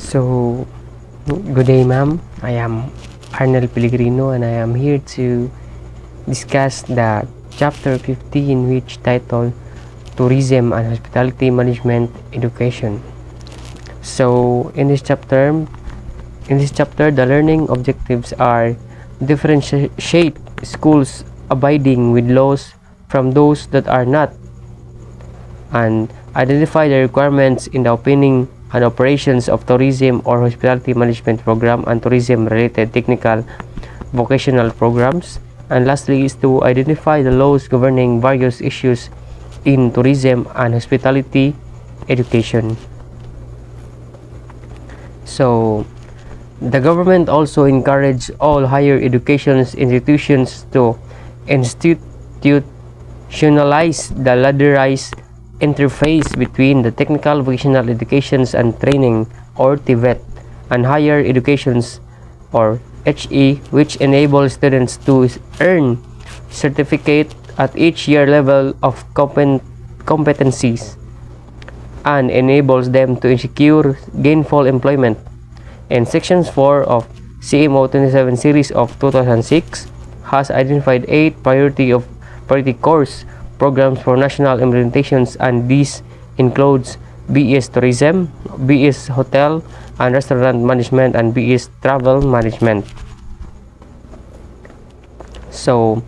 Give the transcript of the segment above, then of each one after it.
So, good day, ma'am. I am Arnel Pellegrino and I am here to discuss the chapter 15, which titled Tourism and Hospitality Management Education. So, in this chapter, the learning objectives are differentiate schools abiding with laws from those that are not, and identify the requirements in the opening and operations of tourism or hospitality management program and tourism related technical vocational programs. And lastly is to identify the laws governing various issues in tourism and hospitality education. So the government also encouraged all higher education institutions to institutionalize the ladderized interface between the technical vocational educations and training, or TVET, and higher educations, or HE, which enables students to earn certificate at each year level of competencies and enables them to secure gainful employment. And Sections 4 of CMO 27 series of 2006 has identified 8 priority course programs for national implementations, and these includes BS Tourism, BS Hotel and Restaurant Management, and BS Travel Management. So,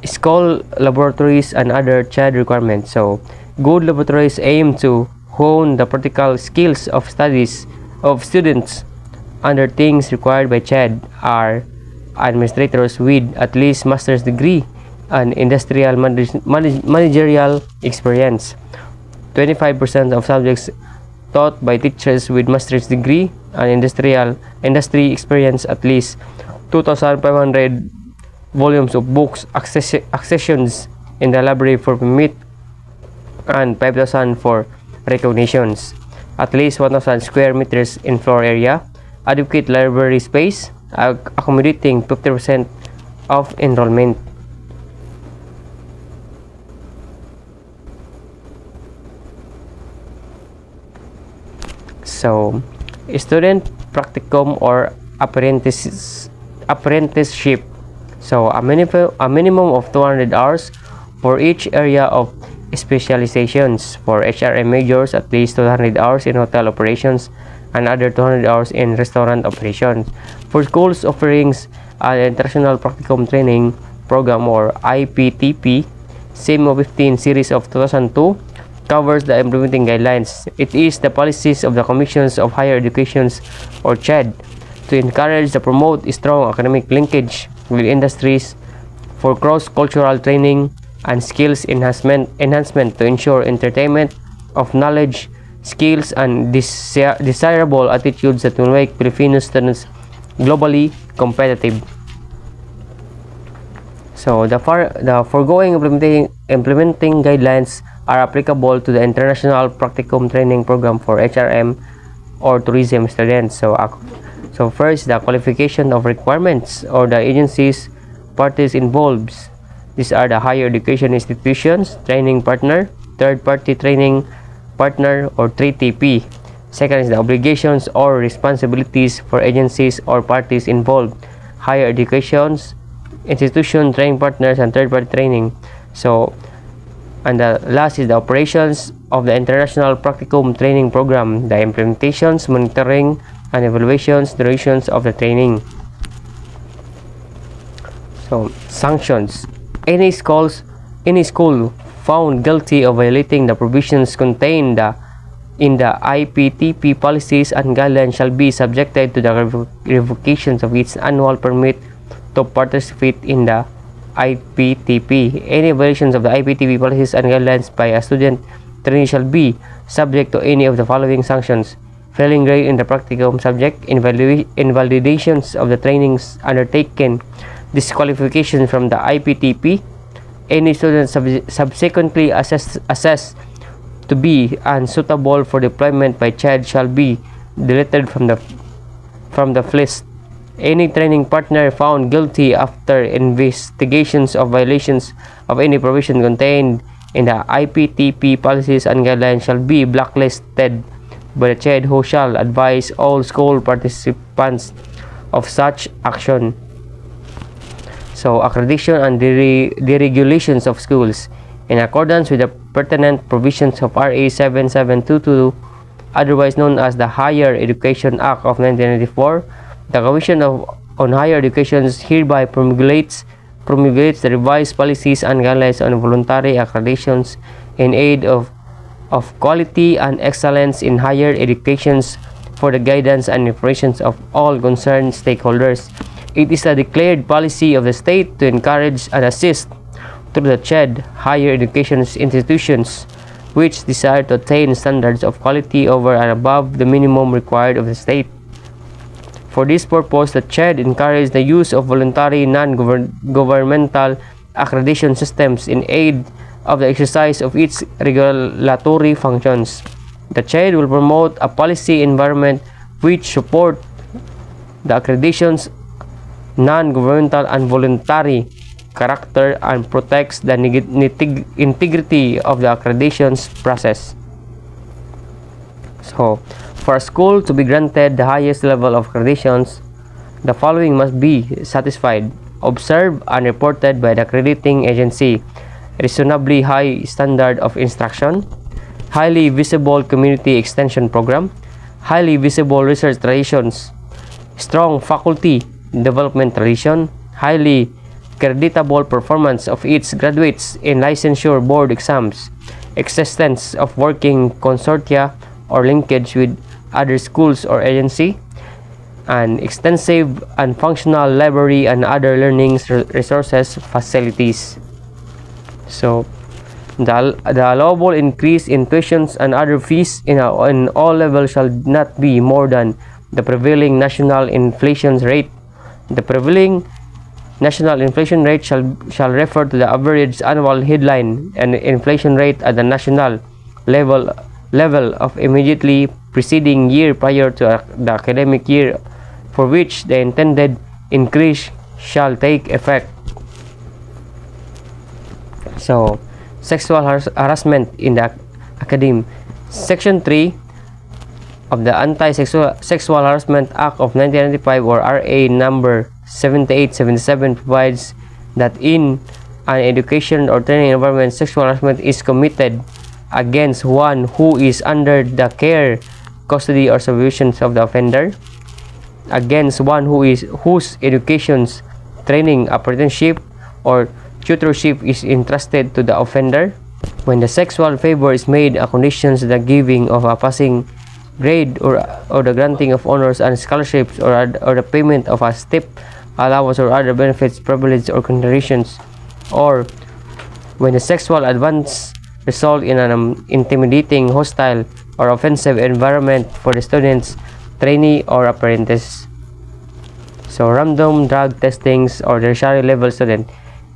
school laboratories and other CHED requirements. So, good laboratories aim to hone the practical skills of studies of students. Under things required by CHED are administrators with at least master's degree and industrial managerial experience. 25% of subjects taught by teachers with master's degree and industry experience. At least 2,500 volumes of books, accessions in the library for permit, and 5,000 for recognitions. At least 1,000 square meters in floor area. Adequate library space, accommodating 50% of enrollment. So, student practicum or apprenticeship. So, a minimum of 200 hours for each area of specializations. For HRM majors, at least 200 hours in hotel operations and other 200 hours in restaurant operations. For schools offerings an international practicum training program, or IPTP, CMO 15 series of 2002 covers the implementing guidelines. It is the policies of the Commissions of Higher Educations, or CHED, to encourage and promote strong academic linkage with industries, for cross-cultural training and skills enhancement to ensure entertainment of knowledge, skills, and desirable attitudes that will make Filipino students globally competitive. So the foregoing implementing guidelines are applicable to the International Practicum Training Program for HRM or tourism students. So first, the qualification of requirements or the agencies parties involved. These are the higher education institutions, training partner, third-party training partner, or 3TP. Second is the obligations or responsibilities for agencies or parties involved, higher educations, institution, training partners, and third-party training. And the last is the operations of the International Practicum Training Program, the implementations, monitoring, and evaluations, durations of the training. So, sanctions. Any school found guilty of violating the provisions contained in the IPTP policies and guidelines shall be subjected to the revocation of its annual permit to participate in the IPTP. Any violations of the IPTP policies and guidelines by a student trainee shall be subject to any of the following sanctions: failing grade in the practicum subject, invalidations of the trainings undertaken, disqualification from the IPTP. Any student subsequently assessed to be unsuitable for deployment by CHED shall be deleted from the list. Any training partner found guilty after investigations of violations of any provision contained in the IPTP policies and guidelines shall be blacklisted by the CHED, who shall advise all school participants of such action. So, accreditation and deregulations of schools. In accordance with the pertinent provisions of RA 7722, otherwise known as the Higher Education Act of 1994, the Commission on Higher Education hereby promulgates the revised policies and guidelines on voluntary accreditations in aid of quality and excellence in higher educations for the guidance and information of all concerned stakeholders. It is a declared policy of the state to encourage and assist through the CHED higher education institutions which desire to attain standards of quality over and above the minimum required of the state. For this purpose, the CHED encourages the use of voluntary non-governmental accreditation systems in aid of the exercise of its regulatory functions. The CHED will promote a policy environment which support the accreditation's non-governmental and voluntary character and protects the integrity of the accreditation's process. So, for a school to be granted the highest level of accreditations, the following must be satisfied: observed and reported by the accrediting agency, reasonably high standard of instruction, highly visible community extension program, highly visible research traditions, strong faculty development tradition, highly creditable performance of its graduates in licensure board exams, existence of working consortia or linkage with other schools or agency, and extensive and functional library and other learning resources facilities. So, the allowable increase in tuitions and other fees in all levels shall not be more than the prevailing national inflation rate. The prevailing national inflation rate shall refer to the average annual headline and inflation rate at the national level of immediately preceding year prior to the academic year for which the intended increase shall take effect. So, sexual harassment in the academy. Section 3 of the Anti-Sexual Harassment Act of 1995 or RA number 7877 provides that in an education or training environment, sexual harassment is committed against one who is under the care, custody, or supervision of the offender, against one whose education's training, apprenticeship, or tutorship is entrusted to the offender, when the sexual favor is made a condition to the giving of a passing grade or the granting of honors and scholarships or the payment of a step allowance or other benefits, privileges, or considerations, or when the sexual advance result in an intimidating, hostile, or offensive environment for the students, trainee, or apprentice. So, random drug testings or tertiary level student.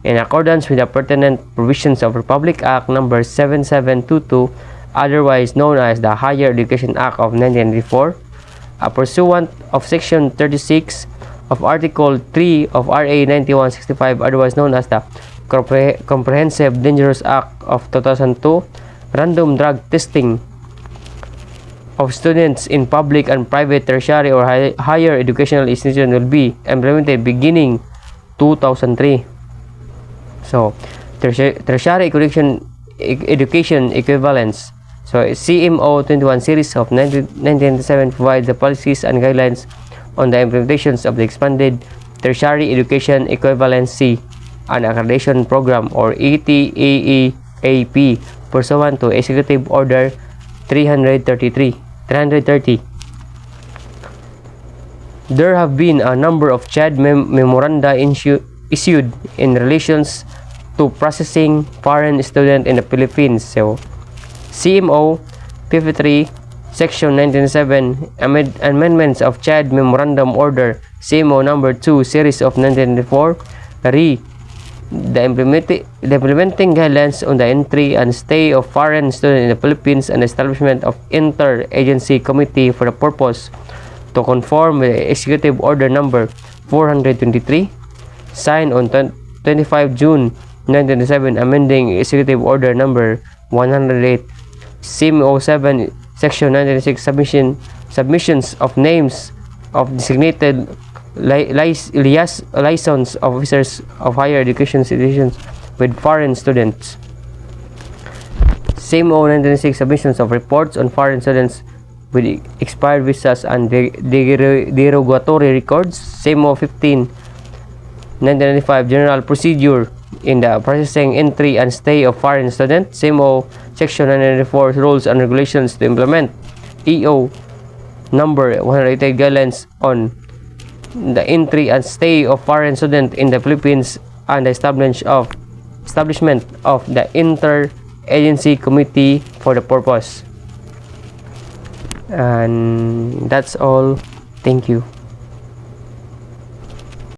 In accordance with the pertinent provisions of Republic Act number 7722, otherwise known as the Higher Education Act of 1994, pursuant of Section 36 of Article 3 of RA 9165, otherwise known as the Comprehensive Dangerous Act of 2002, random drug testing of students in public and private tertiary or higher educational institutions will be implemented beginning 2003. So, tertiary education equivalence. So, CMO 21 series of 1997 provides the policies and guidelines on the implementations of the expanded tertiary education equivalency and accreditation program or ETAEAP pursuant to Executive Order 330. There have been a number of CHED memoranda issued in relations to processing foreign students in the Philippines. So, CMO 53 Section 1997 Amendments of CHED Memorandum Order CMO number 2 Series of 1994 the implementing guidelines on the entry and stay of foreign students in the Philippines and establishment of inter-agency committee for the purpose to conform with Executive Order number 423 signed on 25 June 1997 amending Executive Order number 108 CMO 7 Section 996 submissions of names of designated liaisons officers of higher education institutions with foreign students. Same 996 submissions of reports on foreign students with expired visas and derogatory records. Same 15 1995 general procedure in the processing, entry and stay of foreign student. Same section 994 rules and regulations to implement EO number 188 guidelines on the entry and stay of foreign student in the Philippines and the establishment of the inter-agency committee for the purpose. And that's all. Thank you.